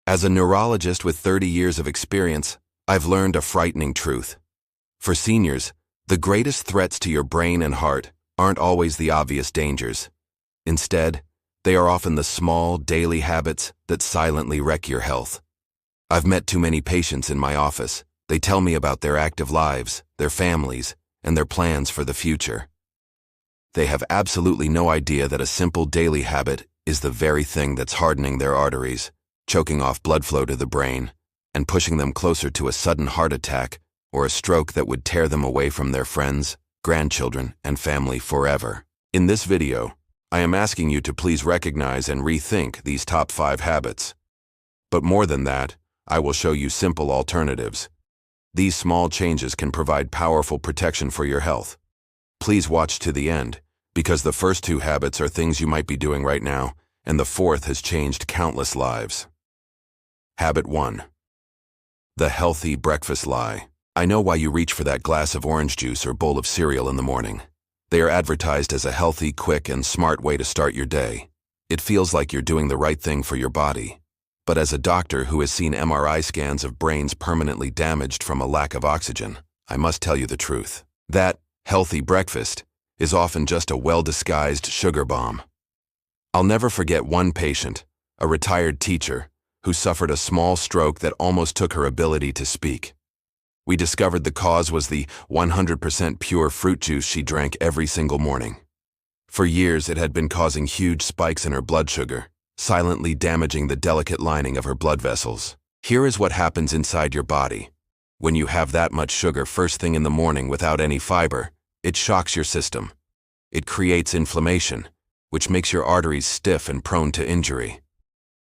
As a neurologist with 30 years of experience, I've learned a frightening truth. For seniors, the greatest threats to your brain and heart aren't always the obvious dangers. Instead, they are often the small, daily habits that silently wreck your health. I've met too many patients in my office. They tell me about their active lives, their families, and their plans for the future. They have absolutely no idea that a simple daily habit is the very thing that's hardening their arteries, choking off blood flow to the brain, and pushing them closer to a sudden heart attack or a stroke that would tear them away from their friends, grandchildren, and family forever. In this video, I am asking you to please recognize and rethink these top 5 habits. But more than that, I will show you simple alternatives. These small changes can provide powerful protection for your health. Please watch to the end, because the first 2 habits are things you might be doing right now, and the 4th has changed countless lives. Habit 1. The healthy breakfast lie. I know why you reach for that glass of orange juice or bowl of cereal in the morning. They are advertised as a healthy, quick, and smart way to start your day. It feels like you're doing the right thing for your body. But as a doctor who has seen MRI scans of brains permanently damaged from a lack of oxygen, I must tell you the truth. That healthy breakfast is often just a well-disguised sugar bomb. I'll never forget one patient, a retired teacher, who suffered a small stroke that almost took her ability to speak. We discovered the cause was the 100% pure fruit juice she drank every single morning. For years, it had been causing huge spikes in her blood sugar, silently damaging the delicate lining of her blood vessels. Here is what happens inside your body. When you have that much sugar first thing in the morning without any fiber, it shocks your system. It creates inflammation, which makes your arteries stiff and prone to injury.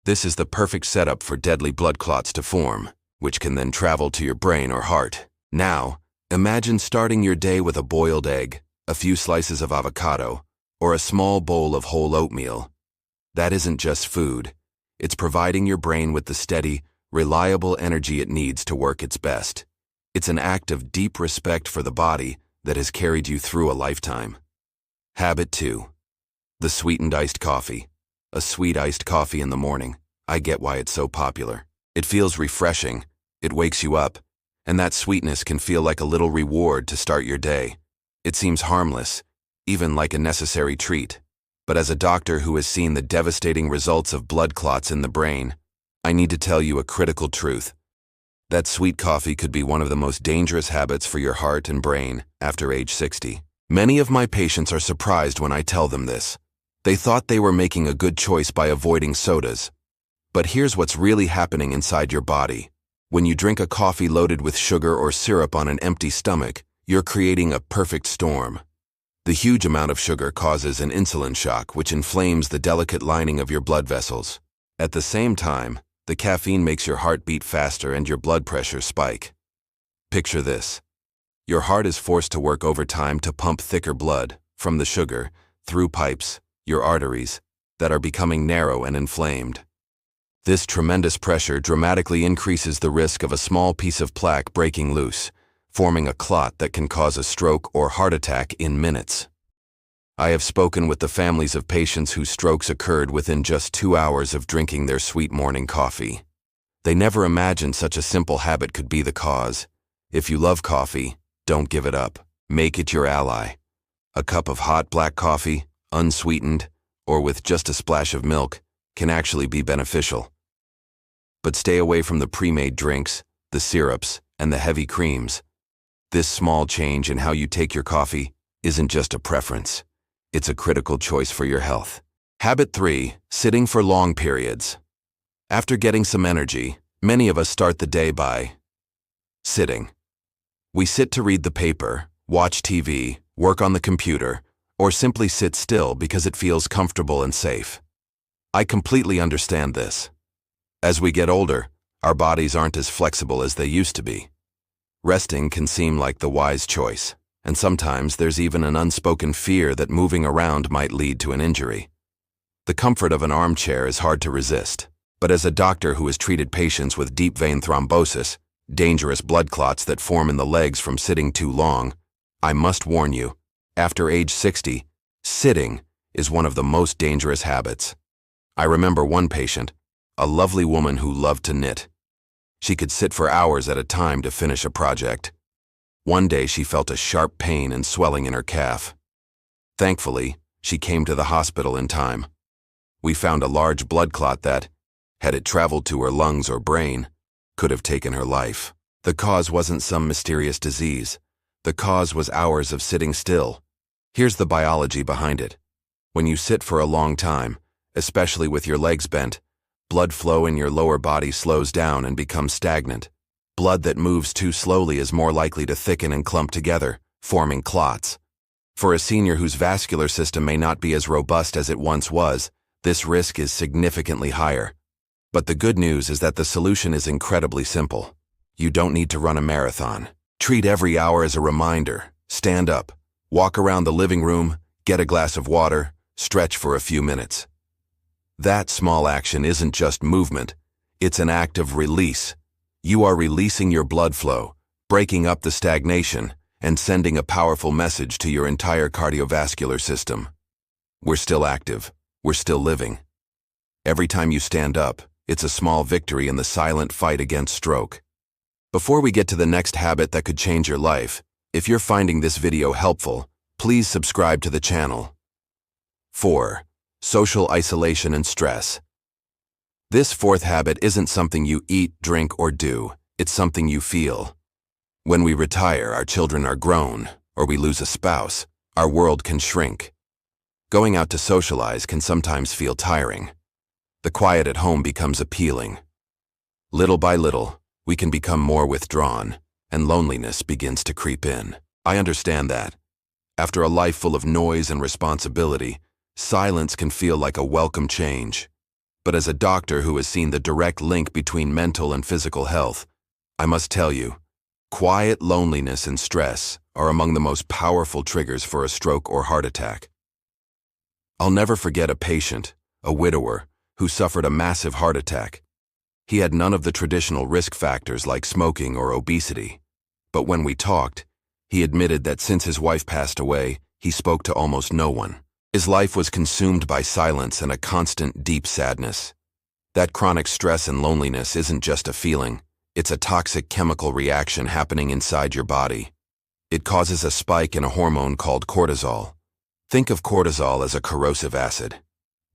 This is the perfect setup for deadly blood clots to form, which can then travel to your brain or heart. Now, imagine starting your day with a boiled egg, a few slices of avocado, or a small bowl of whole oatmeal. That isn't just food. It's providing your brain with the steady, reliable energy it needs to work its best. It's an act of deep respect for the body that has carried you through a lifetime. Habit 2. The sweetened iced coffee. A sweet iced coffee in the morning. I get why it's so popular. It feels refreshing, it wakes you up, and that sweetness can feel like a little reward to start your day. It seems harmless, even like a necessary treat. But as a doctor who has seen the devastating results of blood clots in the brain, I need to tell you a critical truth. That sweet coffee could be one of the most dangerous habits for your heart and brain after age 60. Many of my patients are surprised when I tell them this. They thought they were making a good choice by avoiding sodas. But here's what's really happening inside your body. When you drink a coffee loaded with sugar or syrup on an empty stomach, you're creating a perfect storm. The huge amount of sugar causes an insulin shock, which inflames the delicate lining of your blood vessels. At the same time, the caffeine makes your heart beat faster and your blood pressure spike. Picture this. Your heart is forced to work overtime to pump thicker blood from the sugar through pipes, your arteries, that are becoming narrow and inflamed. This tremendous pressure dramatically increases the risk of a small piece of plaque breaking loose, forming a clot that can cause a stroke or heart attack in minutes. I have spoken with the families of patients whose strokes occurred within just 2 hours of drinking their sweet morning coffee. They never imagined such a simple habit could be the cause. If you love coffee, don't give it up. Make it your ally. A cup of hot black coffee, unsweetened, or with just a splash of milk, can actually be beneficial. But stay away from the pre-made drinks, the syrups, and the heavy creams. This small change in how you take your coffee isn't just a preference. It's a critical choice for your health. Habit 3. Sitting for long periods. After getting some energy, many of us start the day by sitting. We sit to read the paper, watch TV, work on the computer, or simply sit still because it feels comfortable and safe. I completely understand this. As we get older, our bodies aren't as flexible as they used to be. Resting can seem like the wise choice, and sometimes there's even an unspoken fear that moving around might lead to an injury. The comfort of an armchair is hard to resist, but as a doctor who has treated patients with deep vein thrombosis, dangerous blood clots that form in the legs from sitting too long, I must warn you, after age 60, sitting is one of the most dangerous habits. I remember one patient, a lovely woman who loved to knit. She could sit for hours at a time to finish a project. One day she felt a sharp pain and swelling in her calf. Thankfully, she came to the hospital in time. We found a large blood clot that, had it traveled to her lungs or brain, could have taken her life. The cause wasn't some mysterious disease. The cause was hours of sitting still. Here's the biology behind it. When you sit for a long time, especially with your legs bent, blood flow in your lower body slows down and becomes stagnant. Blood that moves too slowly is more likely to thicken and clump together, forming clots. For a senior whose vascular system may not be as robust as it once was, this risk is significantly higher. But the good news is that the solution is incredibly simple. You don't need to run a marathon. Treat every hour as a reminder. Stand up, walk around the living room, get a glass of water, stretch for a few minutes. That small action isn't just movement, it's an act of release. You are releasing your blood flow, breaking up the stagnation, and sending a powerful message to your entire cardiovascular system. We're still active, we're still living. Every time you stand up, it's a small victory in the silent fight against stroke. Before we get to the next habit that could change your life, if you're finding this video helpful, please subscribe to the channel. 4. Social isolation and stress. This fourth habit isn't something you eat, drink, or do. It's something you feel. When we retire, our children are grown, or we lose a spouse, our world can shrink. Going out to socialize can sometimes feel tiring. The quiet at home becomes appealing. Little by little, we can become more withdrawn, and loneliness begins to creep in. I understand that. After a life full of noise and responsibility, silence can feel like a welcome change. But as a doctor who has seen the direct link between mental and physical health, I must tell you, quiet loneliness and stress are among the most powerful triggers for a stroke or heart attack. I'll never forget a patient, a widower, who suffered a massive heart attack. He had none of the traditional risk factors like smoking or obesity. But when we talked, he admitted that since his wife passed away, he spoke to almost no one. His life was consumed by silence and a constant, deep sadness. That chronic stress and loneliness isn't just a feeling, it's a toxic chemical reaction happening inside your body. It causes a spike in a hormone called cortisol. Think of cortisol as a corrosive acid.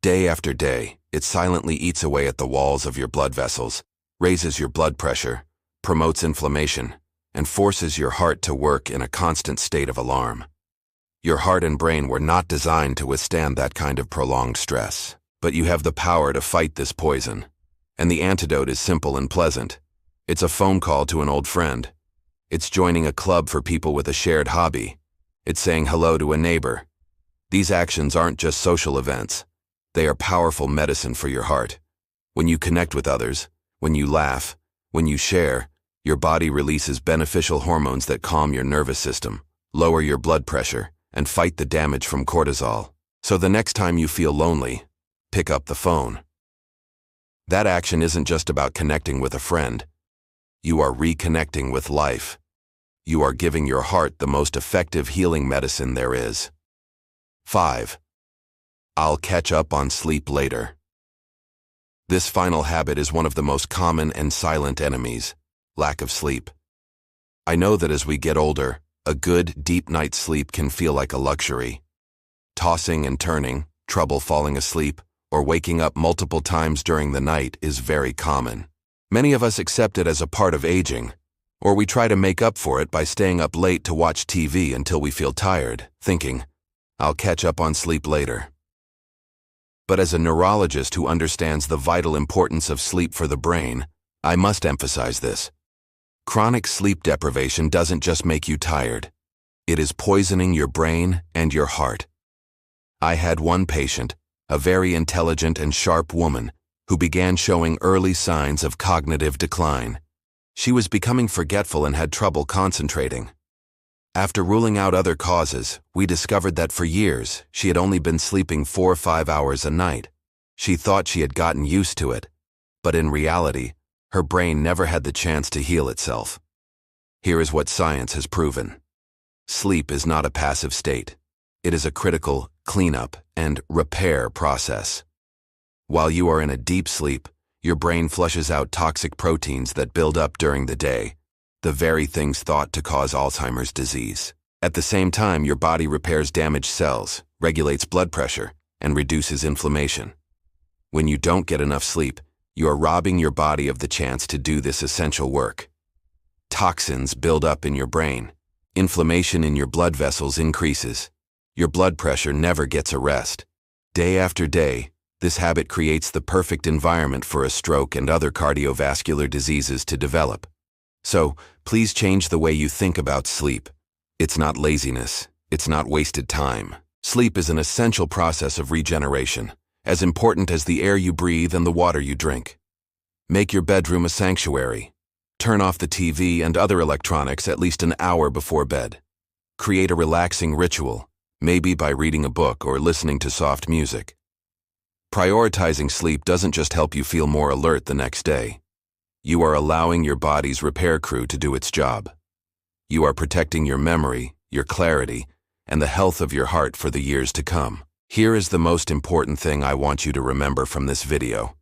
Day after day, it silently eats away at the walls of your blood vessels, raises your blood pressure, promotes inflammation, and forces your heart to work in a constant state of alarm. Your heart and brain were not designed to withstand that kind of prolonged stress, but you have the power to fight this poison. And the antidote is simple and pleasant. It's a phone call to an old friend. It's joining a club for people with a shared hobby. It's saying hello to a neighbor. These actions aren't just social events. They are powerful medicine for your heart. When you connect with others, when you laugh, when you share, your body releases beneficial hormones that calm your nervous system, lower your blood pressure, and fight the damage from cortisol. So the next time you feel lonely, pick up the phone. That action isn't just about connecting with a friend. You are reconnecting with life. You are giving your heart the most effective healing medicine there is. 5. I'll catch up on sleep later. This final habit is one of the most common and silent enemies, lack of sleep. I know that as we get older, a good, deep night's sleep can feel like a luxury. Tossing and turning, trouble falling asleep, or waking up multiple times during the night is very common. Many of us accept it as a part of aging, or we try to make up for it by staying up late to watch TV until we feel tired, thinking, I'll catch up on sleep later. But as a neurologist who understands the vital importance of sleep for the brain, I must emphasize this. Chronic sleep deprivation doesn't just make you tired. It is poisoning your brain and your heart. I had one patient, a very intelligent and sharp woman, who began showing early signs of cognitive decline. She was becoming forgetful and had trouble concentrating. After ruling out other causes, we discovered that for years she had only been sleeping 4 or 5 hours a night. She thought she had gotten used to it, but in reality, her brain never had the chance to heal itself. Here is what science has proven. Sleep is not a passive state. It is a critical cleanup and repair process. While you are in a deep sleep, Your brain flushes out toxic proteins that build up during the day, the very things thought to cause Alzheimer's disease. At the same time, your body repairs damaged cells, regulates blood pressure, and reduces inflammation. When you don't get enough sleep, you are robbing your body of the chance to do this essential work. Toxins build up in your brain. Inflammation in your blood vessels increases. Your blood pressure never gets a rest. Day after day, this habit creates the perfect environment for a stroke and other cardiovascular diseases to develop. So, please change the way you think about sleep. It's not laziness. It's not wasted time. Sleep is an essential process of regeneration, as important as the air you breathe and the water you drink. Make your bedroom a sanctuary. Turn off the TV and other electronics at least an hour before bed. Create a relaxing ritual, maybe by reading a book or listening to soft music. Prioritizing sleep doesn't just help you feel more alert the next day. You are allowing your body's repair crew to do its job. You are protecting your memory, your clarity, and the health of your heart for the years to come. Here is the most important thing I want you to remember from this video.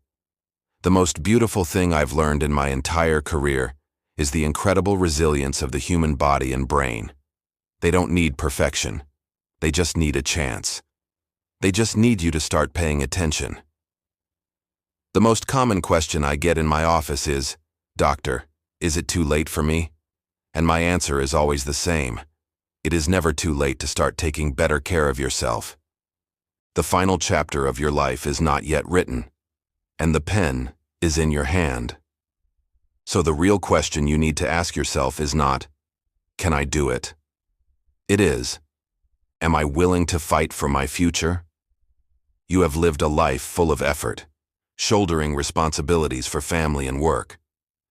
The most beautiful thing I've learned in my entire career is the incredible resilience of the human body and brain. They don't need perfection. They just need a chance. They just need you to start paying attention. The most common question I get in my office is, "Doctor, is it too late for me?" And my answer is always the same. It is never too late to start taking better care of yourself. The final chapter of your life is not yet written, and the pen is in your hand. So the real question you need to ask yourself is not, "Can I do it?" It is, "Am I willing to fight for my future?" You have lived a life full of effort, shouldering responsibilities for family and work.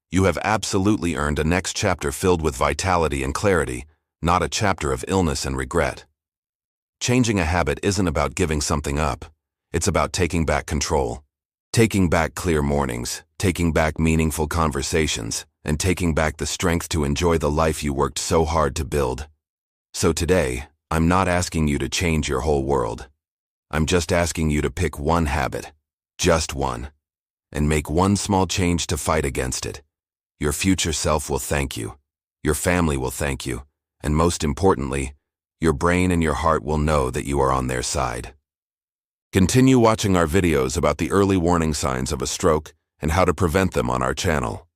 You have absolutely earned a next chapter filled with vitality and clarity, not a chapter of illness and regret. Changing a habit isn't about giving something up. It's about taking back control. Taking back clear mornings, taking back meaningful conversations, and taking back the strength to enjoy the life you worked so hard to build. So today, I'm not asking you to change your whole world. I'm just asking you to pick one habit, just one, and make one small change to fight against it. Your future self will thank you. Your family will thank you. And most importantly, your brain and your heart will know that you are on their side. Continue watching our videos about the early warning signs of a stroke and how to prevent them on our channel.